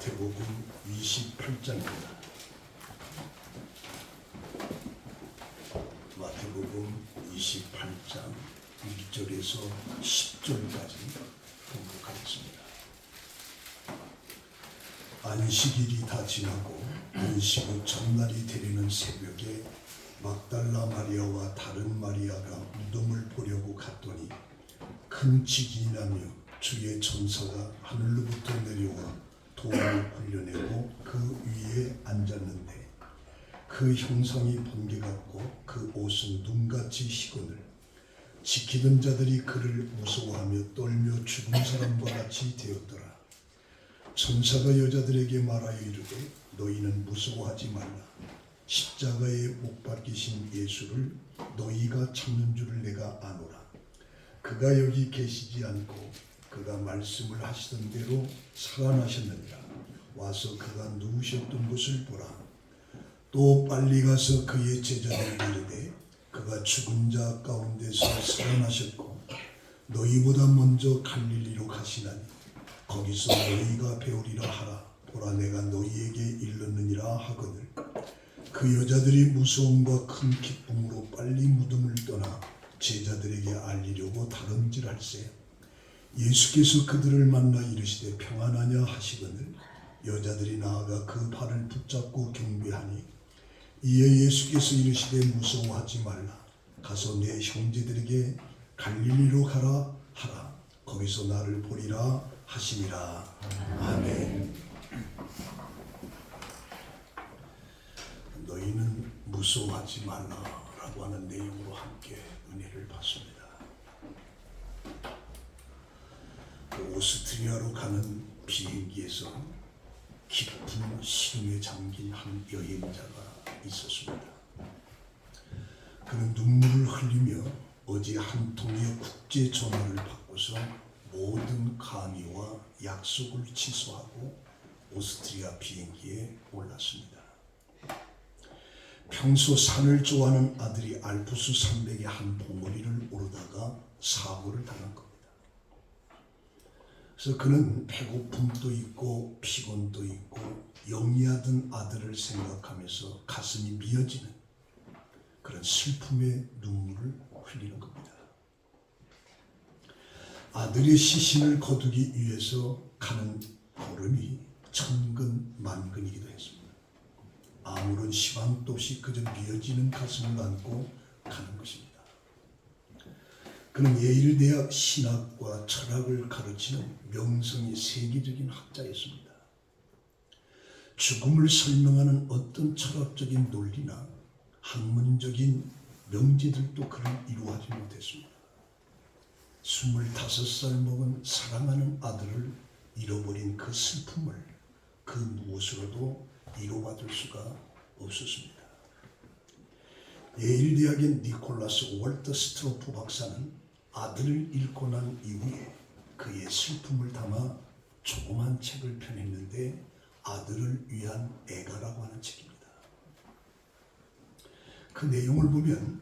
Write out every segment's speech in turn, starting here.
마태복음 28장입니다. 마태복음 28장 1절에서 10절까지 공독하겠습니다. 안식일이 다 지나고 안식 후 첫날이 되려는 새벽에 막달라 마리아와 다른 마리아가 무덤을 보려고 갔더니 큰 지진이 나며 주의 천사가 하늘로부터 내려와 돌을 굴려내고 그 위에 앉았는데 그 형상이 번개 같고 그 옷은 눈같이 희거늘 지키던 자들이 그를 무서워하며 떨며 죽은 사람과 같이 되었더라. 천사가 여자들에게 말하여 이르되 너희는 무서워하지 말라. 십자가에 못 박히신 예수를 너희가 찾는 줄을 내가 아노라. 그가 여기 계시지 않고 그가 말씀을 하시던 대로 살아나셨느니라. 와서 그가 누우셨던 곳을 보라. 또 빨리 가서 그의 제자들에게 이르되 그가 죽은 자 가운데서 살아나셨고 너희보다 먼저 갈릴리로 가시나니 거기서 너희가 배우리라 하라. 보라 내가 너희에게 일렀느니라 하거늘 그 여자들이 무서움과 큰 기쁨으로 빨리 무덤을 떠나 제자들에게 알리려고 다름질할세. 예수께서 그들을 만나 이르시되 평안하냐 하시거늘 여자들이 나아가 그 발을 붙잡고 경배하니 이에 예수께서 이르시되 무서워하지 말라. 가서 내 형제들에게 갈릴리로 가라 하라. 거기서 나를 보리라 하시니라. 아멘. 너희는 무서워하지 말라라고 하는 내용으로 함께 은혜를 받습니다. 오스트리아로 가는 비행기에서 깊은 시름에 잠긴 한 여행자가 있었습니다. 그는 눈물을 흘리며 어제 한 통의 국제 전화를 받고서 모든 강의와 약속을 취소하고 오스트리아 비행기에 올랐습니다. 평소 산을 좋아하는 아들이 알프스 산맥의 한 봉우리를 오르다가 사고를 당한 겁니다. 그래서 그는 배고픔도 있고 피곤도 있고 영리하던 아들을 생각하면서 가슴이 미어지는 그런 슬픔의 눈물을 흘리는 겁니다. 아들의 시신을 거두기 위해서 가는 걸음이 천근만근이기도 했습니다. 아무런 희망도 없이 그저 미어지는 가슴을 안고 가는 것입니다. 그는 예일대학 신학과 철학을 가르치는 명성이 세계적인 학자였습니다. 죽음을 설명하는 어떤 철학적인 논리나 학문적인 명제들도 그를 이루어하지 못했습니다. 25살 먹은 사랑하는 아들을 잃어버린 그 슬픔을 그 무엇으로도 이루어받을 수가 없었습니다. 예일대학의 니콜라스 월터 스트로프 박사는 아들을 잃고 난 이후에 그의 슬픔을 담아 조그만 책을 펴냈는데 아들을 위한 애가라고 하는 책입니다. 그 내용을 보면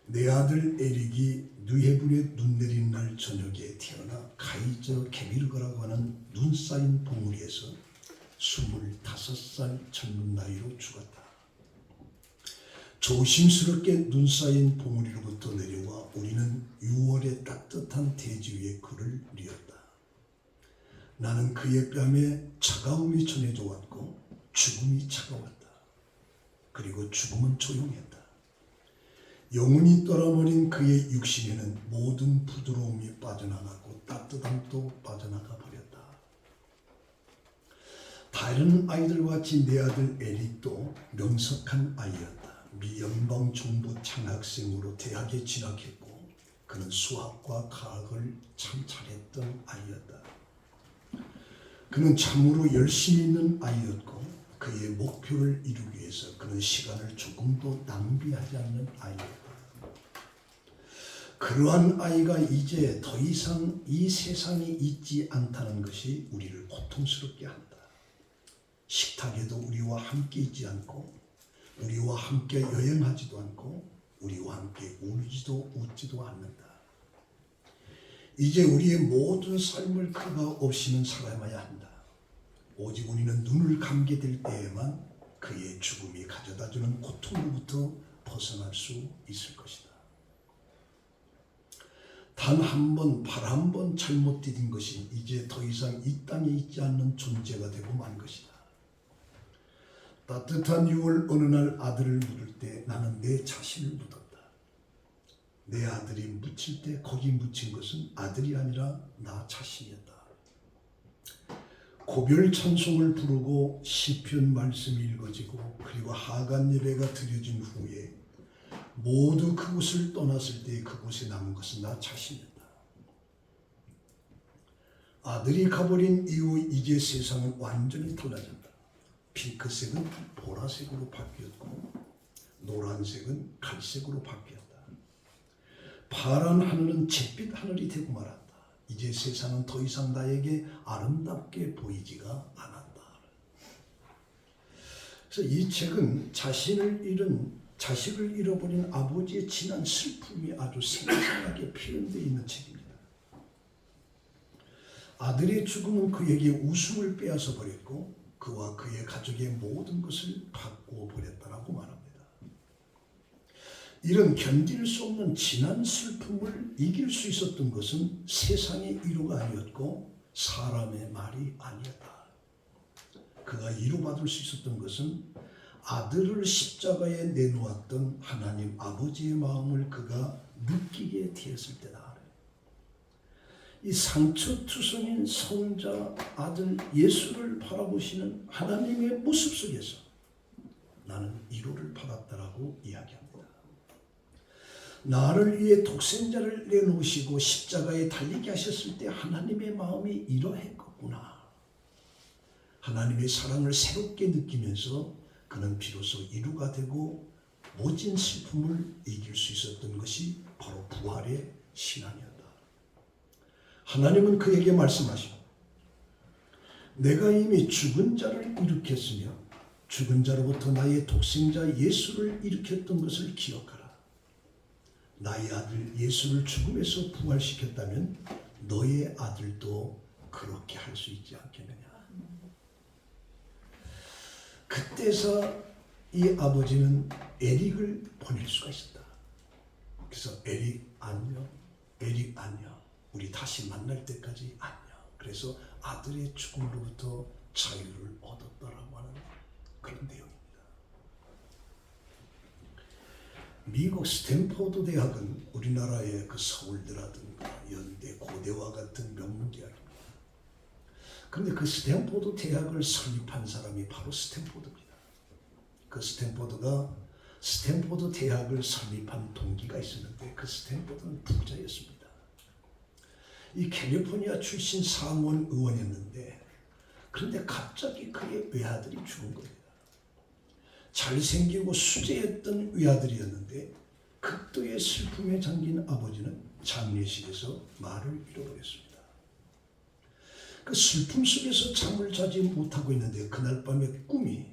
내 아들 에릭이 뉴헤븐에 눈 내리는 날 저녁에 태어나 카이저 게미르거라고 하는 눈 쌓인 봉우리에서 25살 젊은 나이로 죽었다. 조심스럽게 눈 쌓인 봉우리로부터 내려와 우리는 6월의 따뜻한 대지 위에 그를 뉘었다. 나는 그의 뺨에 차가움이 전해져 왔고 죽음이 차가웠다. 그리고 죽음은 조용했다. 영혼이 떠나버린 그의 육신에는 모든 부드러움이 빠져나가고 따뜻함도 빠져나가 버렸다. 다른 아이들과 같이 내 아들 에릭도 명석한 아이였다. 미 연방정부 창학생으로 대학에 진학했고 그는 수학과 과학을 참 잘했던 아이였다. 그는 참으로 열심히 있는 아이였고 그의 목표를 이루기 위해서 그는 시간을 조금도 낭비하지 않는 아이였다. 그러한 아이가 이제 더 이상 이 세상에 있지 않다는 것이 우리를 고통스럽게 한다. 식탁에도 우리와 함께 있지 않고 우리와 함께 여행하지도 않고 우리와 함께 울지도 웃지도 않는다. 이제 우리의 모든 삶을 그가 없이는 살아야만 한다. 오직 우리는 눈을 감게 될 때에만 그의 죽음이 가져다주는 고통으로부터 벗어날 수 있을 것이다. 단 한 번, 발 한 번 잘못 디딘 것이 이제 더 이상 이 땅에 있지 않는 존재가 되고 만 것이다. 따뜻한 6월 어느 날 아들을 묻을 때 나는 내 자신을 묻었다. 내 아들이 묻힐 때 거기 묻힌 것은 아들이 아니라 나 자신이었다. 고별 찬송을 부르고 시편 말씀이 읽어지고 그리고 하간 예배가 드려진 후에 모두 그곳을 떠났을 때 그곳에 남은 것은 나 자신이었다. 아들이 가버린 이후 이제 세상은 완전히 달라졌다. 핑크색은 보라색으로 바뀌었고 노란색은 갈색으로 바뀌었다. 파란 하늘은 잿빛 하늘이 되고 말았다. 이제 세상은 더 이상 나에게 아름답게 보이지가 않았다. 그래서 이 책은 자식을 잃어버린 아버지의 진한 슬픔이 아주 생생하게 표현되어 있는 책입니다. 아들의 죽음은 그에게 웃음을 빼앗아 버렸고 그와 그의 가족의 모든 것을 바꾸어 버렸다라고 말합니다. 이런 견딜 수 없는 진한 슬픔을 이길 수 있었던 것은 세상의 위로가 아니었고 사람의 말이 아니었다. 그가 위로받을 수 있었던 것은 아들을 십자가에 내놓았던 하나님 아버지의 마음을 그가 느끼게 되었을 때다. 이 상처투성인 성자 아들 예수를 바라보시는 하나님의 모습 속에서 나는 위로를 받았다라고 이야기합니다. 나를 위해 독생자를 내놓으시고 십자가에 달리게 하셨을 때 하나님의 마음이 이러했구나. 하나님의 사랑을 새롭게 느끼면서 그는 비로소 위로가 되고 모진 슬픔을 이길 수 있었던 것이 바로 부활의 신앙이었다. 하나님은 그에게 말씀하시고 내가 이미 죽은 자를 일으켰으며 죽은 자로부터 나의 독생자 예수를 일으켰던 것을 기억하라. 나의 아들 예수를 죽음에서 부활시켰다면 너의 아들도 그렇게 할 수 있지 않겠느냐. 그때서 이 아버지는 에릭을 보낼 수가 있었다. 그래서 에릭 안녕, 에릭 안녕, 우리 다시 만날 때까지 안녕. 그래서 아들의 죽음으로부터 자유를 얻었다라고 하는 그런 내용입니다. 미국 스탠포드 대학은 우리나라의 그 서울대라든가 연대, 고대와 같은 명문대학입니다. 그런데 그 스탠포드 대학을 설립한 사람이 바로 스탠포드입니다. 그 스탠포드 대학을 설립한 동기가 있었는데 그 스탠포드는 부자였습니다. 이 캘리포니아 출신 상원 의원이었는데 그런데 갑자기 그의 외아들이 죽은 겁니다. 잘생기고 수재였던 외아들이었는데 극도의 슬픔에 잠긴 아버지는 장례식에서 말을 잃어버렸습니다. 그 슬픔 속에서 잠을 자지 못하고 있는데 그날 밤에 꿈이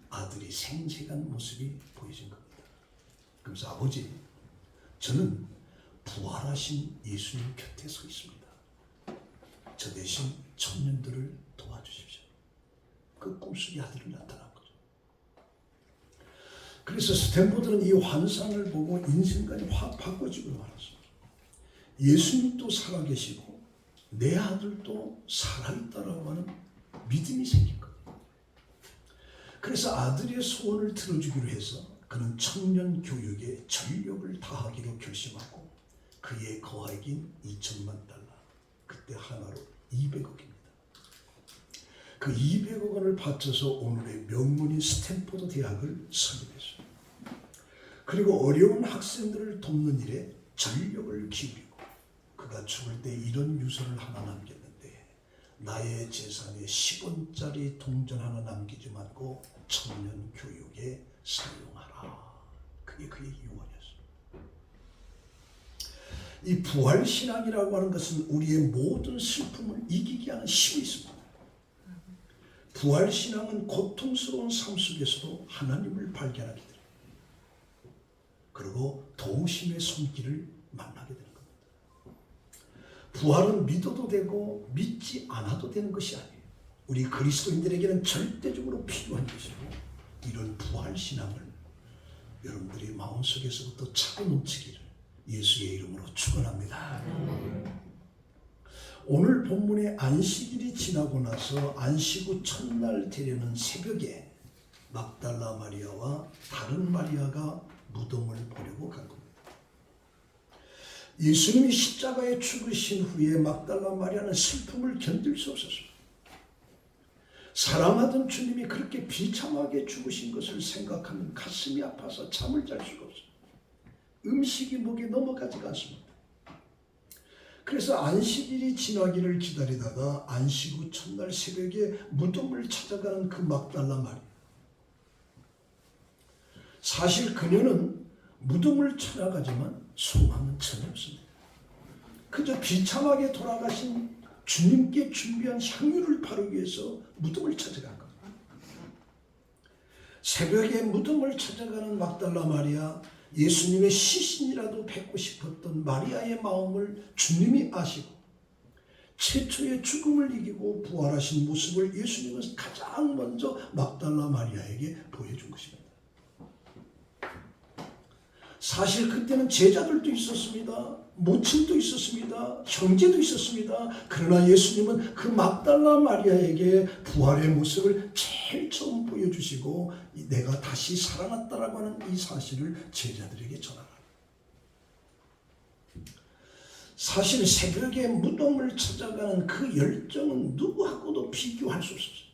아들이 생생한 모습이 보여진 겁니다. 그래서 아버지, 저는 부활하신 예수님 곁에 서 있습니다. 저 대신 청년들을 도와주십시오. 그 꿈속에 아들이 나타난 거죠. 그래서 스탠포드는 이 환상을 보고 인생관이 확 바꿔지고 말았습니다. 예수님도 살아계시고 내 아들도 살아있다라고 하는 믿음이 생긴 거예요. 그래서 아들의 소원을 들어주기로 해서 그는 청년 교육에 전력을 다하기로 결심하고 그의 거액인 2천만 달러, 그때 하나로 200억입니다. 그 200억 원을 바쳐서 오늘의 명문인 스탠포드 대학을 설립했어요. 그리고 어려운 학생들을 돕는 일에 전력을 기울이고 그가 죽을 때 이런 유서를 하나 남겼는데 나의 재산에 10원짜리 동전 하나 남기지 말고 청년 교육에 사용하라. 그게 그의 유언이었어요. 이 부활신앙이라고 하는 것은 우리의 모든 슬픔을 이기게 하는 힘이 있습니다. 부활신앙은 고통스러운 삶 속에서도 하나님을 발견하게 됩니다. 그리고 도우심의 손길을 만나게 되는 겁니다. 부활은 믿어도 되고 믿지 않아도 되는 것이 아니에요. 우리 그리스도인들에게는 절대적으로 필요한 것이고, 이런 부활신앙을 여러분들이 마음속에서부터 차고 넘치기를 예수의 이름으로 축원합니다. 오늘 본문의 안식일이 지나고 나서 안식 후 첫날 되려는 새벽에 막달라 마리아와 다른 마리아가 무덤을 보려고 간 겁니다. 예수님이 십자가에 죽으신 후에 막달라 마리아는 슬픔을 견딜 수 없었습니다. 사랑하던 주님이 그렇게 비참하게 죽으신 것을 생각하면 가슴이 아파서 잠을 잘 수가 없습니다. 음식이 목에 넘어가지가 않습니다. 그래서 안식일이 지나기를 기다리다가 안식 후 첫날 새벽에 무덤을 찾아가는 그 막달라 마리아. 사실 그녀는 무덤을 찾아가지만 소망은 전혀 없습니다. 그저 비참하게 돌아가신 주님께 준비한 향유를 바르기 위해서 무덤을 찾아간 겁니다. 새벽에 무덤을 찾아가는 막달라 마리아, 예수님의 시신이라도 뵙고 싶었던 마리아의 마음을 주님이 아시고 최초의 죽음을 이기고 부활하신 모습을 예수님은 가장 먼저 막달라 마리아에게 보여준 것입니다. 사실 그때는 제자들도 있었습니다. 모친도 있었습니다. 형제도 있었습니다. 그러나 예수님은 그 막달라 마리아에게 부활의 모습을 제일 처음 보여주시고 내가 다시 살아났다라고 하는 이 사실을 제자들에게 전하라. 사실 새벽에 무덤을 찾아가는 그 열정은 누구하고도 비교할 수 없었어요.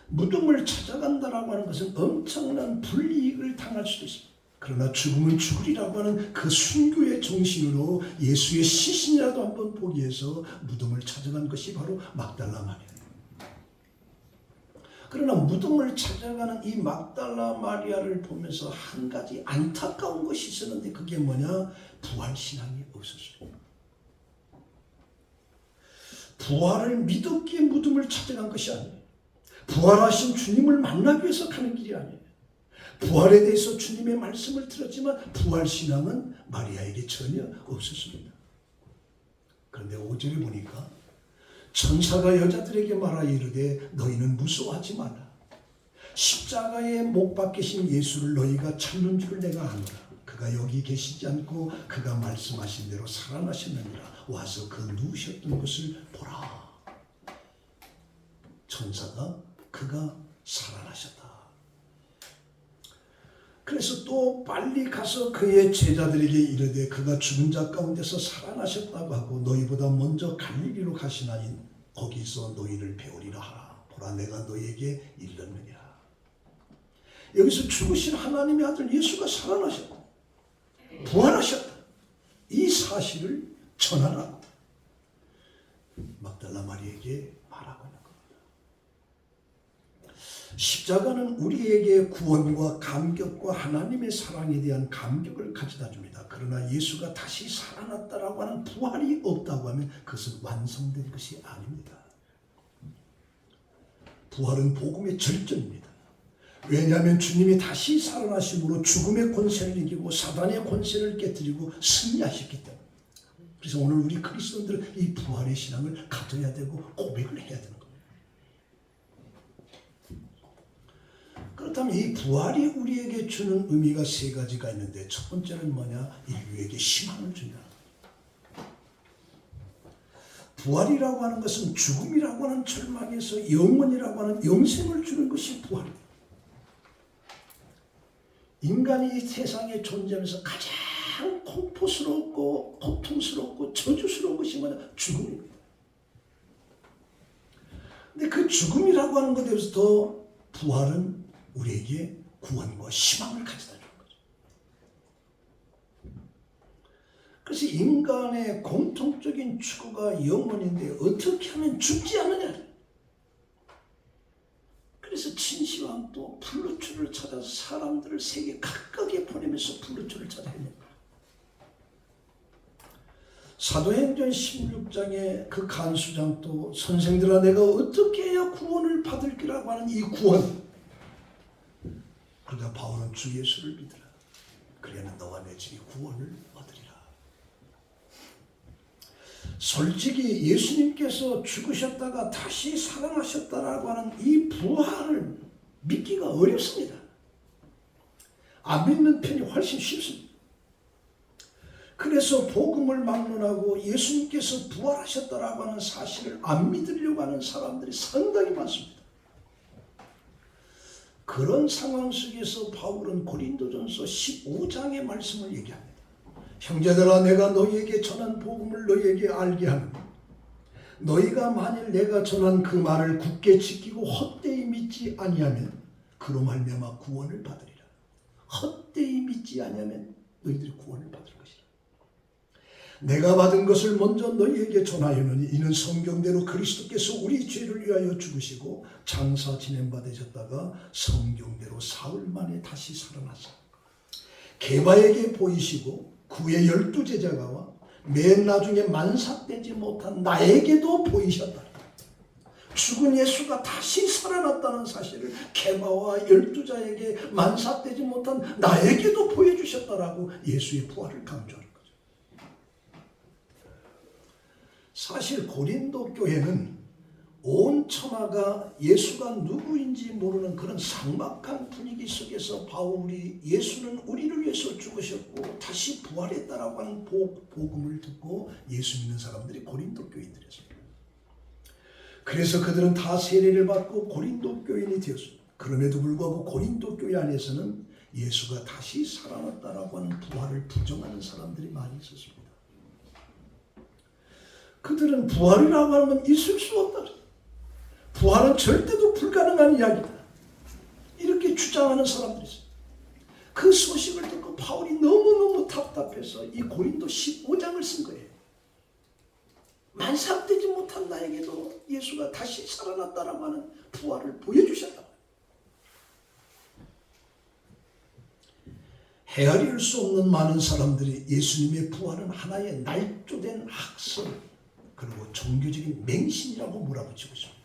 무덤을 찾아간다라고 하는 것은 엄청난 불이익을 당할 수도 있습니다. 그러나 죽음은 죽으리라고 하는 그 순교의 정신으로 예수의 시신이라도 한번 보기 위해서 무덤을 찾아간 것이 바로 막달라 마리아입니다. 그러나 무덤을 찾아가는 이 막달라 마리아를 보면서 한 가지 안타까운 것이 있었는데 그게 뭐냐? 부활신앙이 없었습니다. 부활을 믿었기에 무덤을 찾아간 것이 아니에요. 부활하신 주님을 만나기 위해서 가는 길이 아니에요. 부활에 대해서 주님의 말씀을 들었지만 부활신앙은 마리아에게 전혀 없었습니다. 그런데 5절에 보니까 천사가 여자들에게 말하여 이르되 너희는 무서워하지 마라. 십자가에 못 박히신 예수를 너희가 찾는 줄을 내가 아노라. 그가 여기 계시지 않고 그가 말씀하신 대로 살아나셨느니라. 와서 그 누우셨던 것을 보라. 천사가 그가 살아나셨다. 그래서 또 빨리 가서 그의 제자들에게 이르되 그가 죽은 자 가운데서 살아나셨다고 하고 너희보다 먼저 갈릴리로 가시나니 거기서 너희를 배우리라 하라. 보라 내가 너희에게 이르느니라. 여기서 죽으신 하나님의 아들 예수가 살아나셨다. 부활하셨다. 이 사실을 전하라고 막달라 마리아에게 말하고 있는 겁니다. 십자가는 우리에게 구원과 감격과 하나님의 사랑에 대한 감격을 가져다 줍니다. 그러나 예수가 다시 살아났다라고 하는 부활이 없다고 하면 그것은 완성된 것이 아닙니다. 부활은 복음의 절정입니다. 왜냐하면 주님이 다시 살아나심으로 죽음의 권세를 이기고 사단의 권세를 깨뜨리고 승리하셨기 때문에. 그래서 오늘 우리 그리스도인들은 이 부활의 신앙을 가져야 되고 고백을 해야 되는 겁니다. 그렇다면 이 부활이 우리에게 주는 의미가 세 가지가 있는데 첫 번째는 뭐냐? 인류에게 희망을 준다. 부활이라고 하는 것은 죽음이라고 하는 절망에서 영원이라고 하는 영생을 주는 것이 부활입니다. 인간이 이 세상에 존재하면서 가장 공포스럽고 고통스럽고 저주스러운 것이 뭐냐? 죽음입니다. 근데 그 죽음이라고 하는 것에 대해서 더 부활은 우리에게 구원과 희망을 가져다 주는 거죠. 그래서 인간의 공통적인 추구가 영혼인데 어떻게 하면 죽지 않느냐. 그래서 진시황도 불루초를 찾아서 사람들을 세계 각각에 보내면서 불루초를 찾아 헤맨 거예요. 사도행전 16장에 그 간수장도 선생들아 내가 어떻게 해야 구원을 받을 거라고 하는 이 구원. 그러자 바울은 주 예수를 믿으라. 그래야만 너와 내 집이 구원을 얻으리라. 솔직히 예수님께서 죽으셨다가 다시 살아나셨다라고 하는 이 부활을 믿기가 어렵습니다. 안 믿는 편이 훨씬 쉽습니다. 그래서 복음을 막론하고 예수님께서 부활하셨다라고 하는 사실을 안 믿으려고 하는 사람들이 상당히 많습니다. 그런 상황 속에서 바울은 고린도전서 15장의 말씀을 얘기합니다. 형제들아, 내가 너희에게 전한 복음을 너희에게 알게 하노니 너희가 만일 내가 전한 그 말을 굳게 지키고 헛되이 믿지 아니하면 그로 말미암아 구원을 받으리라. 헛되이 믿지 아니하면 너희들이 구원을 받을 것이라. 내가 받은 것을 먼저 너희에게 전하였노니 이는 성경대로 그리스도께서 우리 죄를 위하여 죽으시고 장사 진행받으셨다가 성경대로 사흘 만에 다시 살아나사 게바에게 보이시고 그의 12제자가와 맨 나중에 만삭되지 못한 나에게도 보이셨다. 죽은 예수가 다시 살아났다는 사실을 게바와 12자에게 만삭되지 못한 나에게도 보여주셨다라고 예수의 부활을 강조하는 거죠. 사실 고린도 교회는 온 천하가 예수가 누구인지 모르는 그런 삭막한 분위기 속에서 바울이 예수는 우리를 위해서 죽으셨고 다시 부활했다라고 하는 복음을 듣고 예수 믿는 사람들이 고린도 교인들이었습니다. 그래서 그들은 다 세례를 받고 고린도 교인이 되었습니다. 그럼에도 불구하고 고린도 교회 안에서는 예수가 다시 살아났다라고 하는 부활을 부정하는 사람들이 많이 있었습니다. 그들은 부활이라고 하는 건 있을 수 없다. 부활은 절대도 불가능한 이야기다. 이렇게 주장하는 사람들이 있어요. 그 소식을 듣고 바울이 너무너무 답답해서 이 고린도 15장을 쓴 거예요. 만삭되지 못한 나에게도 예수가 다시 살아났다라고 하는 부활을 보여주셨다. 헤아릴 수 없는 많은 사람들이 예수님의 부활은 하나의 날조된 학설 그리고 종교적인 맹신이라고 몰아붙이고 있습니다.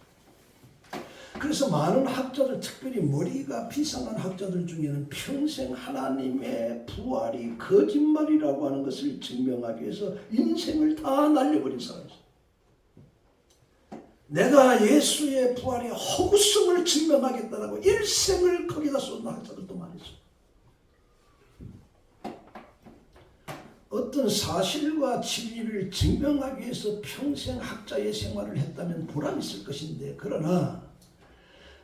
그래서 많은 학자들, 특별히 머리가 비상한 학자들 중에는 평생 하나님의 부활이 거짓말이라고 하는 것을 증명하기 위해서 인생을 다 날려버린 사람이죠. 내가 예수의 부활의 허구성을 증명하겠다라고 일생을 거기다 쏟는 학자들도 많이 있어요. 어떤 사실과 진리를 증명하기 위해서 평생 학자의 생활을 했다면 보람이 있을 것인데, 그러나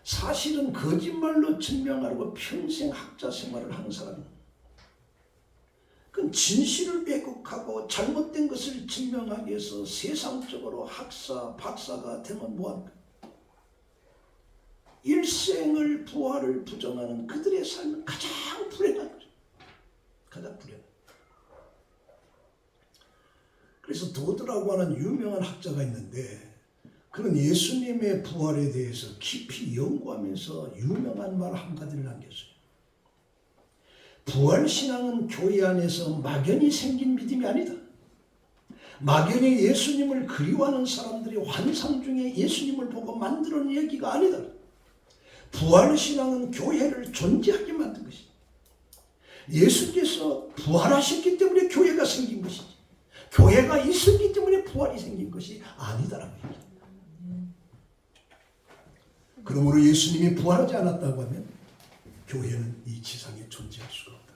사실은 거짓말로 증명하려고 평생 학자 생활을 하는 사람은 그건 진실을 왜곡하고 잘못된 것을 증명하기 위해서 세상적으로 학사, 박사가 되면 뭐합니까? 일생을 부활을 부정하는 그들의 삶은 가장 불행한 거죠. 가장 불행한. 그래서 도드라고 하는 유명한 학자가 있는데 그는 예수님의 부활에 대해서 깊이 연구하면서 유명한 말 한 가지를 남겼어요. 부활신앙은 교회 안에서 막연히 생긴 믿음이 아니다. 막연히 예수님을 그리워하는 사람들이 환상 중에 예수님을 보고 만들어낸 얘기가 아니다. 부활신앙은 교회를 존재하게 만든 것이다. 예수께서 부활하셨기 때문에 교회가 생긴 것이지, 교회가 있었기 때문에 부활이 생긴 것이 아니다라고 얘기합니다. 그러므로 예수님이 부활하지 않았다고 하면 교회는 이 지상에 존재할 수가 없다.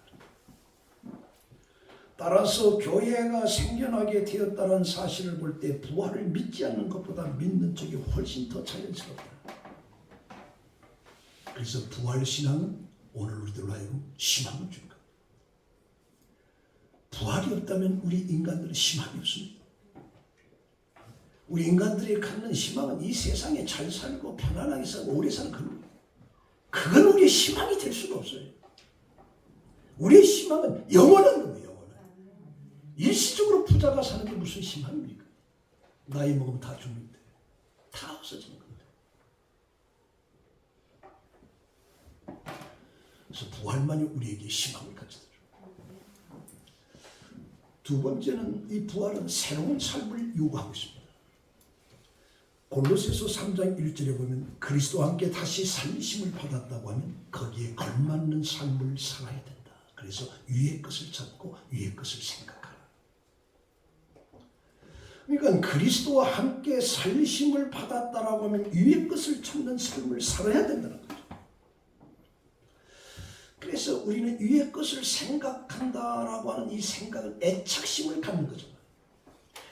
따라서 교회가 생겨나게 되었다는 사실을 볼 때 부활을 믿지 않는 것보다 믿는 쪽이 훨씬 더 자연스럽다. 그래서 부활신앙은 오늘 우리들로 하여금 희망을 준 겁니다. 부활이 없다면 우리 인간들은 희망이 없습니다. 우리 인간들이 갖는 희망은 이 세상에 잘 살고 편안하게 살고 오래 사는 그건 우리의 희망이 될 수가 없어요. 우리의 희망은 영원한 거예요. 영원한. 일시적으로 부자가 사는 게 무슨 희망입니까? 나이 먹으면 다 죽는데, 다 없어지는 겁니다. 그래서 부활만이 우리에게 희망을 가져다 줘요. 두 번째는 이 부활은 새로운 삶을 요구하고 있습니다. 골로새서 3장 1절에 보면 그리스도와 함께 다시 살리심을 받았다고 하면 거기에 걸맞는 삶을 살아야 된다. 그래서 위의 것을 찾고 위의 것을 생각하라. 그러니까 그리스도와 함께 살리심을 받았다라고 하면 위의 것을 찾는 삶을 살아야 된다는 거죠. 그래서 우리는 위의 것을 생각한다라고 하는 이 생각은 애착심을 갖는 거죠.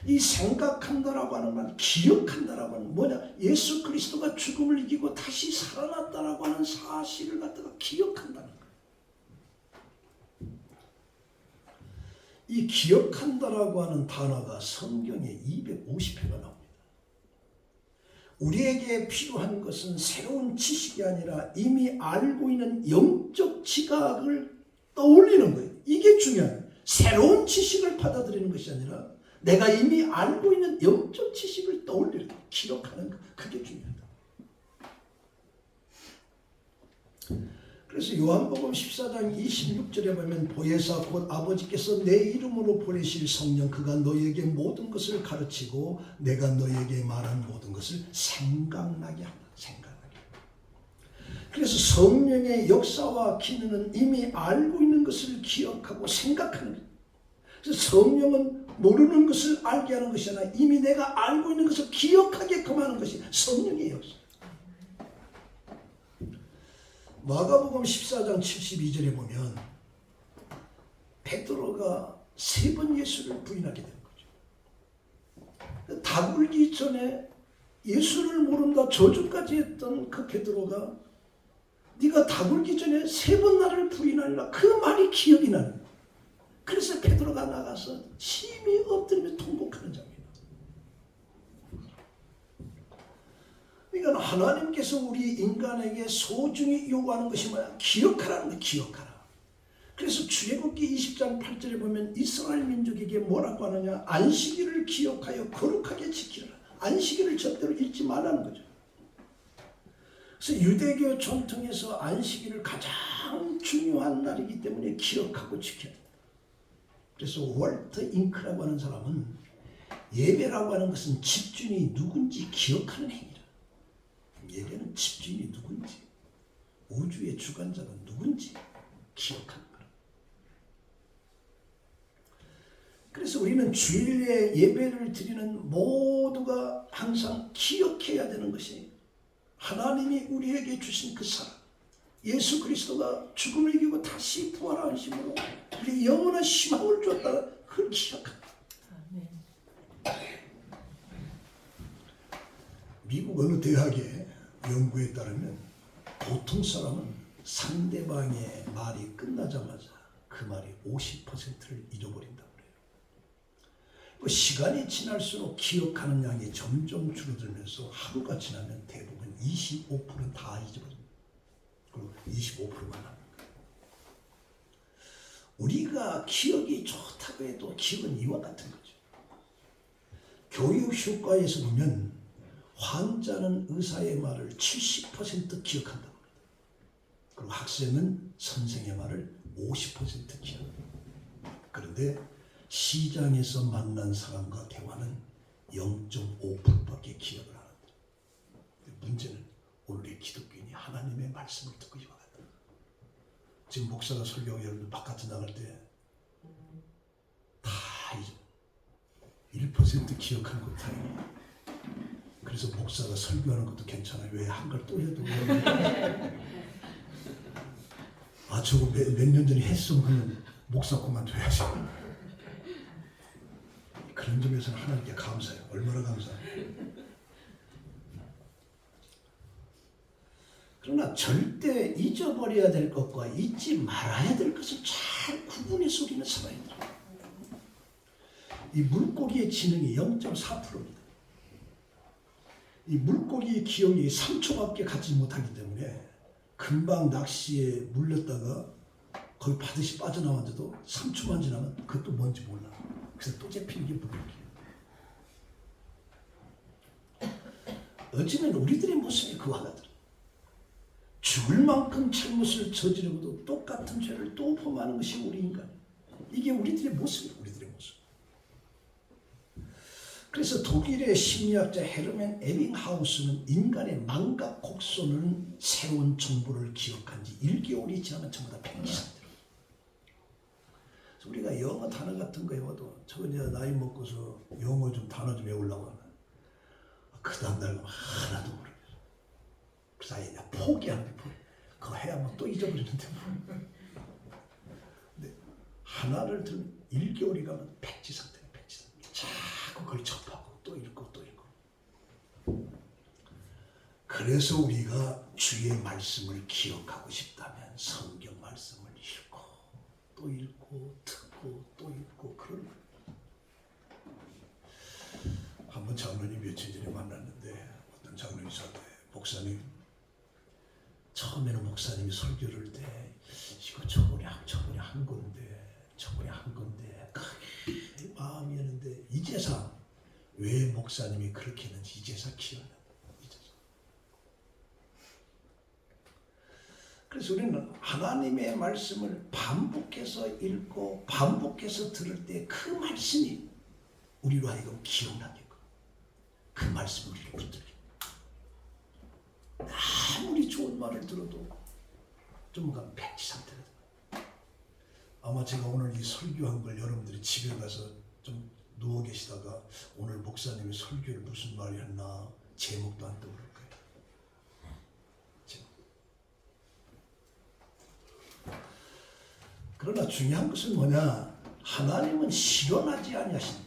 이 생각한다라고 하는 말, 기억한다라고 하는 뭐냐? 예수 그리스도가 죽음을 이기고 다시 살아났다라고 하는 사실을 갖다가 기억한다는 거예요. 이 기억한다라고 하는 단어가 성경에 250회가 나옵니다. 우리에게 필요한 것은 새로운 지식이 아니라 이미 알고 있는 영적 지각을 떠올리는 거예요. 이게 중요해요. 새로운 지식을 받아들이는 것이 아니라 내가 이미 알고 있는 영적 지식을 떠올리는 거예요. 기억하는 거. 그게 중요하다. 그래서 요한복음 14장 26절에 보면 보혜사 곧 아버지께서 내 이름으로 보내실 성령 그가 너희에게 모든 것을 가르치고 내가 너희에게 말한 모든 것을 생각나게 한다. 생각나게. 그래서 성령의 역사와 기능은 이미 알고 있는 것을 기억하고 생각하는 거예요. 그래서 성령은 모르는 것을 알게 하는 것이 아니라 이미 내가 알고 있는 것을 기억하게끔 하는 것이 성령의 역사. 마가복음 14장 72절에 보면 베드로가 3번 예수를 부인하게 되는 거죠. 다 굴기 전에 예수를 모른다 저주까지 했던 그 베드로가 네가 다 굴기 전에 3번 나를 부인하리라 그 말이 기억이 나는 거예요. 그래서 베드로가 나가서 심히 엎드리며 통곡하는 장면. 그러니까 하나님께서 우리 인간에게 소중히 요구하는 것이 뭐야? 기억하라는 거야. 기억하라. 그래서 출애굽기 20장 8절에 보면 이스라엘 민족에게 뭐라고 하느냐? 안식일을 기억하여 거룩하게 지키라. 안식일을 절대로 잊지 말라는 거죠. 그래서 유대교 전통에서 안식일을 가장 중요한 날이기 때문에 기억하고 지켜야 된다. 그래서 월터 잉크라고 하는 사람은 예배라고 하는 것은 집주인이 누군지 기억하는 행위라. 예배는 집주인이 누군지, 우주의 주관자가 누군지 기억하는 거라. 그래서 우리는 주일에 예배를 드리는 모두가 항상 기억해야 되는 것이 하나님이 우리에게 주신 그 사랑, 예수 그리스도가 죽음을 이기고 다시 부활하심으로 우리 영원한 희망을 줬다. 그걸 기억합니다. 미국 어느 대학에 연구에 따르면 보통 사람은 상대방의 말이 끝나자마자 그 말이 50%를 잊어버린다고 그래요. 시간이 지날수록 기억하는 양이 점점 줄어들면서 하루가 지나면 대부분 25%는 다 잊어버립니다. 그리고 25%만 남는 거예요. 우리가 기억이 좋다고 해도 기억은 이와 같은 거죠. 교육 효과에서 보면 환자는 의사의 말을 70% 기억한다고 합니다. 그리고 학생은 선생의 말을 50% 기억합니다. 그런데 시장에서 만난 사람과 대화는 0.5%밖에 기억을 안 합니다. 문제는 원래 기독교인이 하나님의 말씀을 듣고 이와 같다. 지금 목사가 설교하고 여러분들 바깥에 나갈 때 다 잊어. 1% 기억하는 것 다행이에요. 그래서 목사가 설교하는 것도 괜찮아요. 왜 한걸 또 해도 아 저거 몇 년 전에 했으면 목사 그만둬야지. 그런 점에서는 하나님께 감사해요. 얼마나 감사해요. 그러나 절대 잊어버려야 될 것과 잊지 말아야 될 것을 잘 구분해서 우리는 살아야 돼요. 이 물고기의 지능이 0.4%입니다. 이 물고기의 기억이 3초밖에 갖지 못하기 때문에 금방 낚시에 물렸다가 거기 바듯이 빠져나왔는데도 3초만 지나면 그것도 뭔지 몰라. 그래서 또 잡히는 게 물고기예요. 어쩌면 우리들의 모습이 그와 같더라. 죽을 만큼 잘못을 저지르고도 똑같은 죄를 또 범하는 것이 우리 인간. 이게 우리들의 모습이에요. 우리들의 모습. 그래서 독일의 심리학자 헤르멘 에빙하우스는 인간의 망각 곡선은 새로운 정보를 기억한 지 1개월이 지나면 전부 다 폐기상태로. 우리가 영어 단어 같은 거 외워도 저거 이제 나이 먹고서 영어 좀 단어 좀 외우려고 하면 그 다음 날 하나도 모르겠어. 그래서 아예 내가 포기합니다. 그거 해야만 또 잊어버리는데 뭐. 근데 하나를 들면 1개월이 가면 백지 상태예요. 백지 상태. 자꾸 그걸 접하고 또 읽고 또 읽고. 그래서 우리가 주의 말씀을 기억하고 싶다면 성경 말씀을 읽고 또 읽고 듣고 또 읽고 그런 거예요. 한번 장로님 며칠 전에 만났는데 어떤 장로님이 저한테 목사님 처음에는 목사님이 설교를 할 때 이거 저번에 한 건데 크게 마음이었는데 이제서 왜 목사님이 그렇게 했는지 이제서 기억나. 그래서 우리는 하나님의 말씀을 반복해서 읽고 반복해서 들을 때 그 말씀이 우리로 하여금 기억나게끔 그 말씀을 우리를 붙들게. 아무리 좋은 말을 들어도 좀 가면 백지 상태가 돼요. 아마 제가 오늘 이 설교한 걸 여러분들이 집에 가서 좀 누워 계시다가 오늘 목사님이 설교를 무슨 말이 했나 제목도 안 떠오를 거예요. 그러나 중요한 것은 뭐냐? 하나님은 실현하지 아니하신다.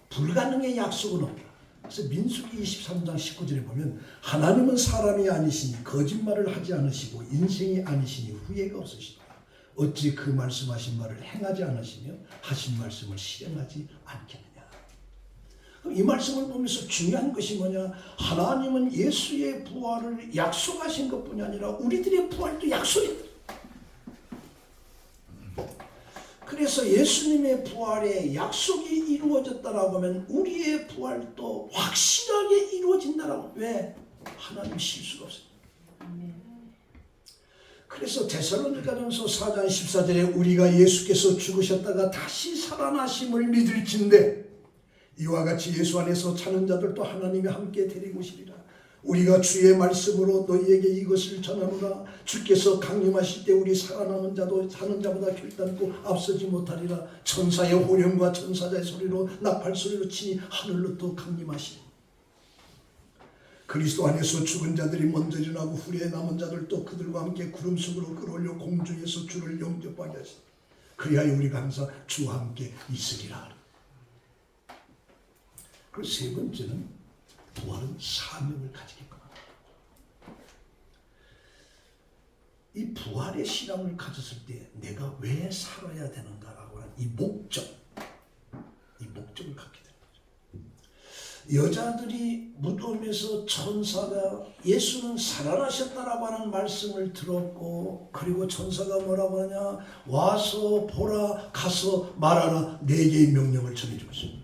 불가능의 약속은 없다. 그래서 민수기 23장 19절에 보면 하나님은 사람이 아니시니 거짓말을 하지 않으시고 인생이 아니시니 후회가 없으시다. 어찌 그 말씀하신 말을 행하지 않으시며 하신 말씀을 실행하지 않겠느냐. 그럼 이 말씀을 보면서 중요한 것이 뭐냐? 하나님은 예수의 부활을 약속하신 것뿐이 아니라 우리들의 부활도 약속했다. 그래서 예수님의 부활에 약속이 이루어졌다라고 하면 우리의 부활도 확실하게 이루어진다라고. 왜? 하나님 실수가 없어요. 그래서 데살로니가전서 4장 14절에 우리가 예수께서 죽으셨다가 다시 살아나심을 믿을진대 이와 같이 예수 안에서 사는 자들도 하나님이 함께 데리고 오시리라. 우리가 주의 말씀으로 너희에게 이것을 전하노라. 주께서 강림하실 때 우리 살아남은 자도 사는 자보다 결단코 앞서지 못하리라. 천사의 호령과 천사자의 소리로 나팔 소리로 치니 하늘로부터 강림하시니 그리스도 안에서 죽은 자들이 먼저 일어나고 후에 남은 자들도 그들과 함께 구름 속으로 끌어올려 공중에서 주를 영접하게 하시니 그리하여 우리가 항상 주와 함께 있으리라. 그리고 세 번째는 부활은 사명을 가지게끔 합니다. 이 부활의 신앙을 가졌을 때 내가 왜 살아야 되는가라고 하는 이 목적을 갖게 되는 거죠. 여자들이 무덤에서 천사가 예수는 살아나셨다라고 하는 말씀을 들었고 그리고 천사가 뭐라고 하냐? 와서 보라 가서 말하라 4개의 명령을 전해주고 있습니다.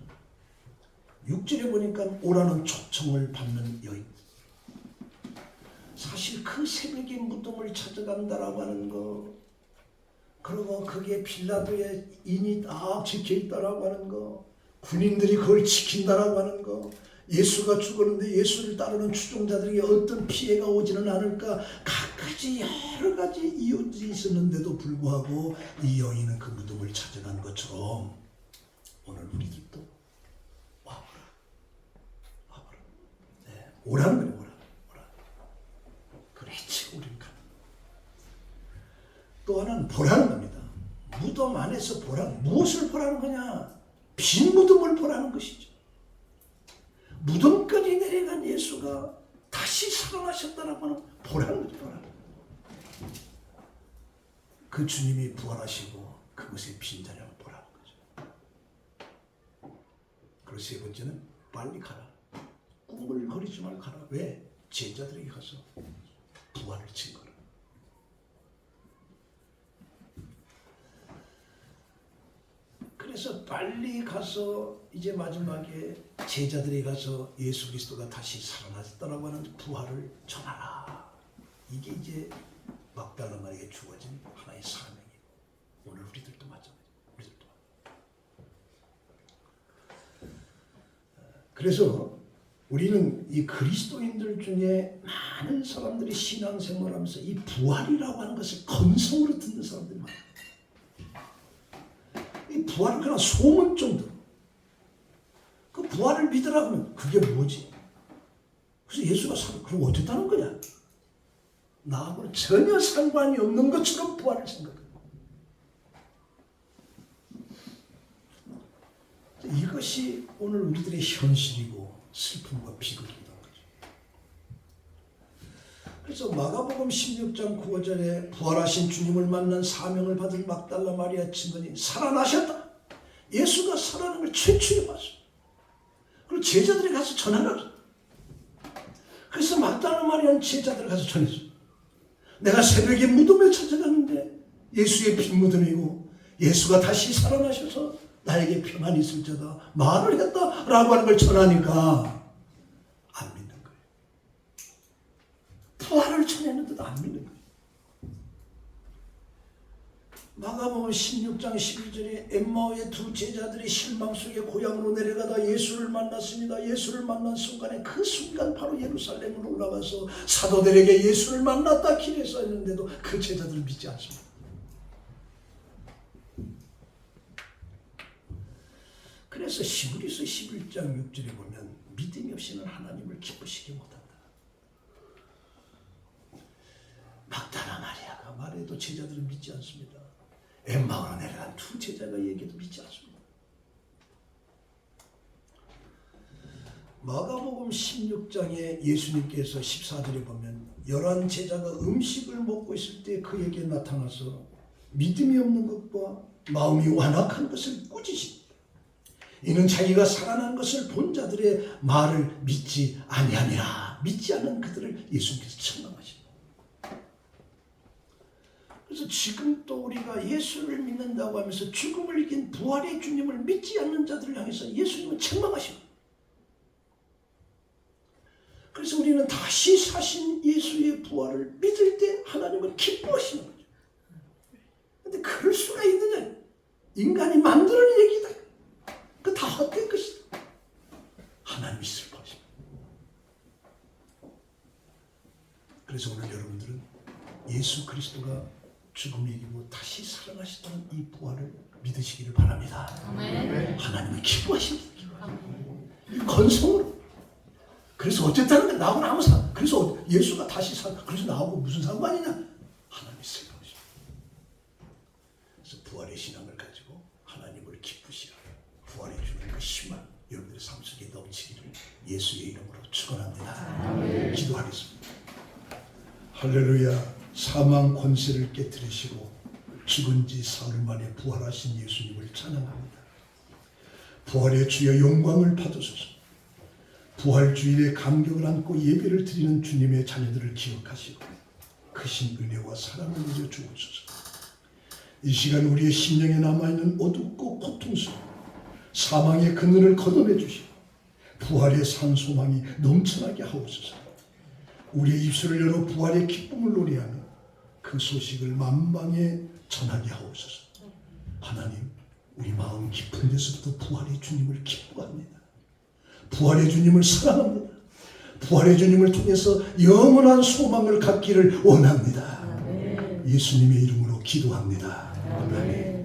6절에 보니까 오라는 초청을 받는 여인. 사실 그 새벽에 무덤을 찾아간다라고 하는 거, 그리고 그게 빌라도의 인이 딱 지켜있다라고 하는 거, 군인들이 그걸 지킨다라고 하는 거, 예수가 죽었는데 예수를 따르는 추종자들에게 어떤 피해가 오지는 않을까, 각가지 여러 가지 이유들이 있었는데도 불구하고 이 여인은 그 무덤을 찾아간 것처럼 오늘 우리들도 오라는 거예요. 오라. 그렇지 우리는 가는. 또 하나는 보라는 겁니다. 무덤 안에서 무엇을 보라는 거냐? 빈 무덤을 보라는 것이죠. 무덤까지 내려간 예수가 다시 살아나셨다라고 하는 보라는 거죠. 보라는 거. 그 주님이 부활하시고 그것의 빈자리를 보라는 거죠. 그리고 세 번째는 빨리 가라. 꾸물거리지 말고 가라. 왜? 제자들에게 가서 부활을 증거라. 그래서 빨리 가서 이제 마지막에 제자들이 가서 예수 그리스도가 다시 살아나셨다라고 하는 부활을 전하라. 이게 이제 막달라 마리아에게 주어진 하나의 사명이고 오늘 우리들도 마찬가지예요. 우리들도. 그래서 우리는 이 그리스도인들 중에 많은 사람들이 신앙생활을 하면서 이 부활이라고 하는 것을 건성으로 듣는 사람들이 많아요. 이 부활을 그냥 소문 정도로. 그 부활을 믿으라고 하면 그게 뭐지? 그래서 예수가 그럼 어땠다는 거냐? 나하고는 전혀 상관이 없는 것처럼 부활을 생각해요. 이것이 오늘 우리들의 현실이고 슬픔과 비극이라는 거죠. 그래서 마가복음 16장 9절에 부활하신 주님을 만난 사명을 받은 막달라 마리아 증언이 살아나셨다. 예수가 살아나는 걸 최초에 봤어요. 그리고 제자들이 가서 전하라. 그래서 막달라 마리아는 제자들 가서 전했어요. 내가 새벽에 무덤에 찾아갔는데 예수의 빈 무덤이고 예수가 다시 살아나셔서 나에게 평안이 있을지어다 말을 했다라고 하는 걸 전하니까 안 믿는 거예요. 부활을 전했는데도 안 믿는 거예요. 마가복음 16장 11절에 엠마오의 두 제자들이 실망 속에 고향으로 내려가다 예수를 만났습니다. 예수를 만난 순간에 그 순간 바로 예루살렘으로 올라가서 사도들에게 예수를 만났다 길에 써있는데도 그 제자들은 믿지 않습니다. 그래서 히브리서 11장 6절에 보면 믿음이 없이는 하나님을 기쁘시게 못한다. 막달라 마리아가 말해도 제자들은 믿지 않습니다. 엠마오로 내려간 두 제자가 얘기해도 믿지 않습니다. 마가복음 16장에 예수님께서 14절에 보면 11 제자가 음식을 먹고 있을 때 그에게 나타나서 믿음이 없는 것과 마음이 완악한 것을 꾸짖습니다. 이는 자기가 살아난 것을 본 자들의 말을 믿지 아니하니라. 믿지 않는 그들을 예수님께서 책망하십니다. 그래서 지금 또 우리가 예수를 믿는다고 하면서 죽음을 이긴 부활의 주님을 믿지 않는 자들을 향해서 예수님은 책망하십니다. 그래서 우리는 다시 사신 예수의 부활을 믿을 때 하나님은 기뻐하시는 거죠. 그런데 그럴 수가 있느냐? 인간이 만드는 얘기다. 그 다 헛된 것이다. 하나님이 슬퍼하십니다. 그래서 오늘 여러분들은 예수 그리스도가 죽음을 이기고 다시 살아나시다는 이 부활을 믿으시기를 바랍니다. 아멘. 하나님은 기뻐하십니다. 이 건성으로. 그래서 어쨌다는 게 나하고는 아무 상관. 그래서 예수가 다시 그래서 나하고 무슨 상관이냐? 하나님이 슬퍼하십니다. 그래서 부활의 신앙을 가지고 하나님을 기쁘시라. 부활해 주는 그 힘을 여러분들의 삶 속에 넘치기를 예수의 이름으로 축원합니다. 아멘. 기도하겠습니다. 할렐루야. 사망 권세를 깨뜨리시고 죽은 지 사흘 만에 부활하신 예수님을 찬양합니다. 부활의 주여 영광을 받으소서. 부활주일에 감격을 안고 예배를 드리는 주님의 자녀들을 기억하시고 크신 은혜와 사랑을 누려 주옵소서. 이 시간 우리의 심령에 남아있는 어둡고 고통스러운 사망의 그늘을 걷어내 주시고 부활의 산소망이 넘쳐나게 하옵소서. 우리의 입술을 열어 부활의 기쁨을 노래하며 그 소식을 만방에 전하게 하옵소서. 하나님, 우리 마음 깊은 데서부터 부활의 주님을 기뻐합니다. 부활의 주님을 사랑합니다. 부활의 주님을 통해서 영원한 소망을 갖기를 원합니다. 예수님의 이름으로 기도합니다. 아멘.